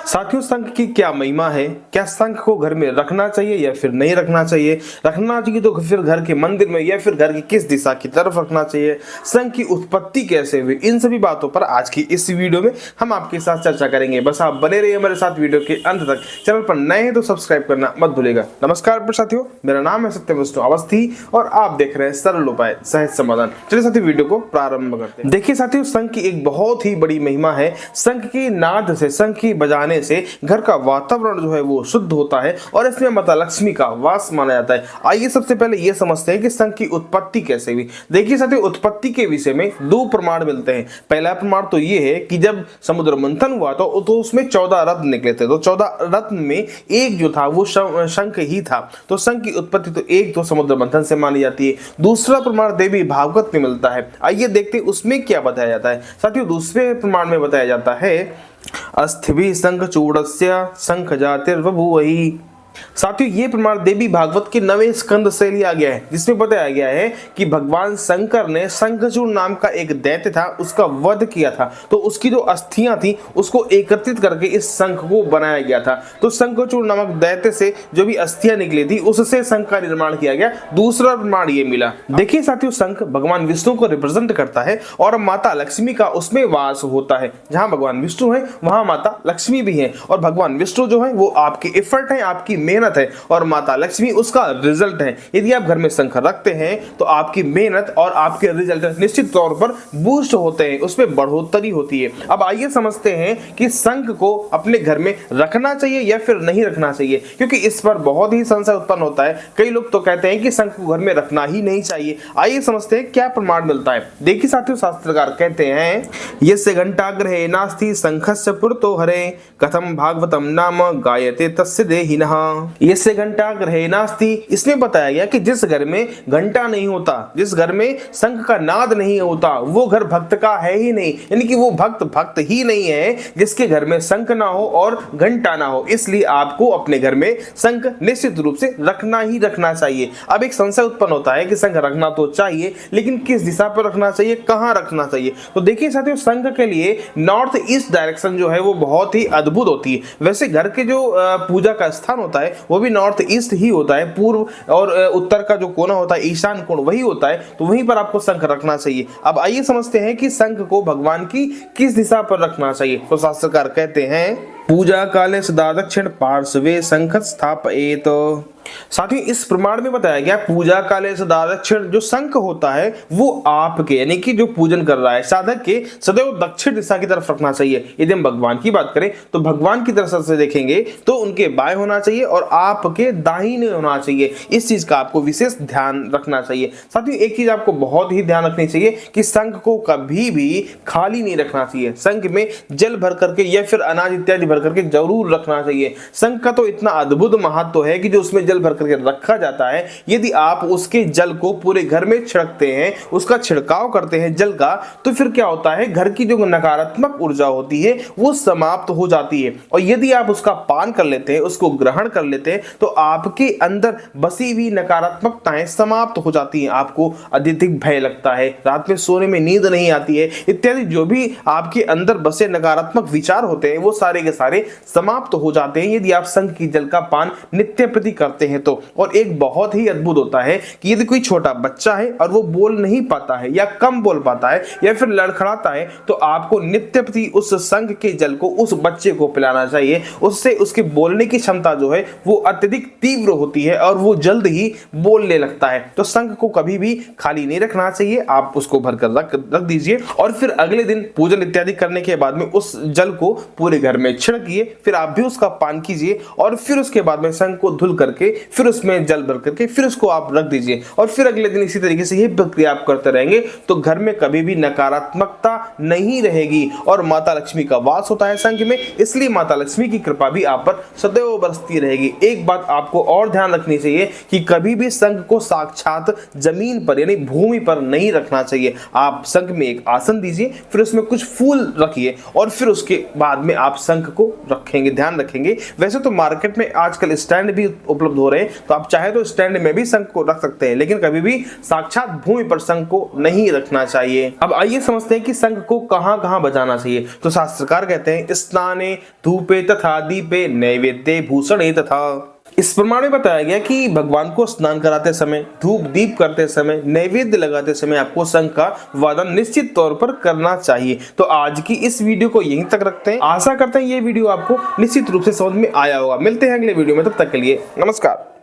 साथियों, शंख की क्या महिमा है? क्या शंख को घर में रखना चाहिए या फिर नहीं रखना चाहिए? रखना चाहिए तो फिर घर के मंदिर में या फिर घर की किस दिशा की तरफ रखना चाहिए? शंख की उत्पत्ति कैसे हुई? इन सभी बातों पर आज की इस वीडियो में हम आपके साथ चर्चा करेंगे। बस आप बने रहिए हमारे साथ वीडियो के अंत तक। चैनल पर नए हैं तो सब्सक्राइब करना मत भूलिएगा। नमस्कार साथियों, मेरा नाम है सत्यम विष्णु अवस्थी और आप देख रहे हैं सरल उपाय सहज समाधान। चलिए साथियों, वीडियो को प्रारंभ करते हैं। देखिए साथियों, शंख की एक बहुत ही बड़ी महिमा है। शंख की नाद से, शंख की बजाने से घर का वातावरण जो है वो शुद्ध होता है और इसमें माता लक्ष्मी का वास माना जाता है। आइए सबसे पहले ये समझते हैं कि शंख की उत्पत्ति कैसे हुई। देखिए साथियों, उत्पत्ति के विषय में दो प्रमाण मिलते हैं। पहला प्रमाण तो ये है कि जब समुद्र मंथन हुआ तो उसमें 14 रत्न निकले थे, तो 14 रत्न में एक जो था वो शंख ही था। तो शंख की उत्पत्ति तो एक तो समुद्र मंथन से मानी जाती है। दूसरा प्रमाण देवी भागवत में मिलता है। आइए देखते हैं उसमें क्या बताया जाता है। साथियों, दूसरे प्रमाण में बताया जाता है अस्थिभि शंख चूड़स्य शंख जातिर्बभूवहि। साथियों, ये प्रमाण देवी भागवत के 9वें स्कंद से लिया गया है, जिसमें बताया गया है कि भगवान शंकर ने शंखचूड़ नाम का एक दैत्य था, उसका वध किया था। तो उसकी जो अस्थियां थी उसको एकत्रित करके इस शंख को बनाया गया था। तो शंखचूड़ नामक दैत्य से जो भी अस्थियां निकली थी उससे शंख का निर्माण किया गया। दूसरा प्रमाण ये मिला। देखिए साथियों, शंख भगवान विष्णु को रिप्रेजेंट करता है और माता लक्ष्मी का उसमें वास होता है। जहां भगवान विष्णु है वहां माता लक्ष्मी भी है और भगवान विष्णु जो है वो आपके एफर्ट है, आपकी मेहनत है और माता लक्ष्मी उसका रिजल्ट है। यदि आप घर में शंख रखते हैं तो आपकी मेहनत और आपके रिजल्ट निश्चित तौर पर बूस्ट होते हैं, उसमें बढ़ोतरी होती है। अब आइए समझते हैं कि शंख को अपने घर में रखना चाहिए या फिर नहीं रखना चाहिए, क्योंकि इस पर बहुत ही संशय उत्पन्न होता है। कई लोग तो कहते हैं कि शंख को घर में रखना ही नहीं चाहिए। आइए समझते हैं क्या प्रमाण मिलता है। देखिए साथियों, शास्त्रकार कहते हैं यस्य घंटाग्रहे नास्ति शंखस्य पुरतो हरे कथम भागवतम नाम गायते तस्य देहिनः। यस्य घंटाग्रहे नास्ति, इसमें बताया गया कि जिस घर में घंटा नहीं होता, जिस घर में शंख का नाद नहीं होता, वो घर भक्त का है ही नहीं। यानी कि वो भक्त ही नहीं है जिसके घर में शंख ना हो और घंटा ना हो। इसलिए आपको अपने घर में शंख निश्चित रूप से रखना ही रखना चाहिए। अब एक संशय उत्पन्न होता है कि शंख रखना तो चाहिए, लेकिन किस दिशा पर रखना चाहिए, कहां रखना चाहिए? तो देखिए साथियों, शंख के लिए नॉर्थ ईस्ट डायरेक्शन जो है वो बहुत ही अद्भुत होती है। वैसे घर के जो पूजा का स्थान होता है वो भी नॉर्थ ईस्ट ही होता है। पूर्व और उत्तर का जो कोना होता है, ईशान कोण, वही होता है। तो वहीं पर आपको शंख रखना चाहिए। अब आइए समझते हैं कि शंख को भगवान की किस दिशा पर रखना चाहिए। तो शास्त्रकार कहते हैं पूजा काले सदा दक्षिण पार्श्वे शंख स्थापयेत। साथियों, इस प्रमाण में बताया गया पूजा काले सदा दक्षिण, जो शंख होता है वो आपके यानी कि जो पूजन कर रहा है साधक के सदैव दक्षिण दिशा की तरफ रखना चाहिए। यदि हम भगवान की बात करें तो भगवान की तरफ से देखेंगे तो उनके बाएं होना चाहिए और आपके दाहिने होना चाहिए। इस चीज का आपको विशेष ध्यान रखना चाहिए। साथियों, एक चीज आपको बहुत ही ध्यान रखनी चाहिए कि शंख को कभी भी खाली नहीं रखना चाहिए। शंख में जल भर करके या फिर अनाज इत्यादि भर करके जरूर रखना चाहिए। शंख का तो इतना अद्भुत महत्व है कि जो उसमें जल भर करके रखा जाता है, यदि आप उसके जल को पूरे घर में छिड़कते हैं, उसका छिड़काव करते हैं जल का, तो फिर क्या होता है, घर की जो नकारात्मक ऊर्जा होती है वो समाप्त हो जाती है। और यदि आप उसका पान कर लेते हैं, उसको ग्रहण कर लेते हैं, तो आपके अंदर बसी हुई नकारात्मकताएं समाप्त हो जाती हैं। आपको अत्यधिक भय लगता है, रात में सोने में नींद नहीं आती है, इत्यादि जो भी आपके अंदर बसे नकारात्मक विचार होते हैं वो सारे के सारे समाप्त हो जाते हैं यदि आप शंख की जल का पान नित्य प्रति करते हैं तो। और एक बहुत ही अद्भुत होता है कि यदि कोई छोटा बच्चा है और वो बोल नहीं पाता है या कम बोल पाता है या फिर लड़खड़ाता है, तो आपको नित्य प्रति उस शंख के जल को उस बच्चे को पिलाना चाहिए। उससे उसके बोलने की क्षमता जो है वो अत्यधिक तीव्र होती है और वो जल्द ही बोलने लगता है। तो शंख को कभी भी खाली नहीं रखना चाहिए, आप उसको भरकर रख दीजिए और फिर अगले दिन पूजन इत्यादि करने के बाद में उस जल को पूरे घर में छिड़किए। फिर आप भी उसका पान कीजिए और फिर उसके बाद में शंख को धुल करके फिर उसमें जल भर करके फिर उसको आप रख दीजिए और फिर अगले दिन इसी तरीके से ये प्रक्रिया आप करते रहेंगे तो घर में कभी भी नकारात्मकता नहीं रहेगी और माता लक्ष्मी का वास होता है शंख में। इसलिए माता लक्ष्मी की कृपा भी आप पर सदैव बरसती रहेगी। एक बात आपको और ध्यान रखनी चाहिए कि कभी भी शंख को साक्षात जमीन पर यानी भूमि पर नहीं रखना चाहिए। आप शंख में एक आसन दीजिए, फिर उसमें कुछ फूल रखिए और फिर उसके बाद में आप शंख को रखेंगे, ध्यान रखेंगे। वैसे तो मार्केट में आजकल स्टैंड भी उपलब्ध हो रहे हैं, तो आप चाहे तो स्टैंड में भी शंख को रख सकते हैं, लेकिन कभी भी साक्षात भूमि पर शंख को नहीं रखना चाहिए। अब आइए समझते हैं कि शंख को कहां कहां बजाना चाहिए। तो शास्त्रकार कहते हैं स्नाने धूपे तथा दीपे नैवेद्ये भूषणे तथा। इस प्रमाण में बताया गया कि भगवान को स्नान कराते समय, धूप दीप करते समय, नैवेद्य लगाते समय आपको शंख का वादन निश्चित तौर पर करना चाहिए। तो आज की इस वीडियो को यहीं तक रखते हैं। आशा करते हैं ये वीडियो आपको निश्चित रूप से समझ में आया होगा। मिलते हैं अगले वीडियो में, तब तक के लिए नमस्कार।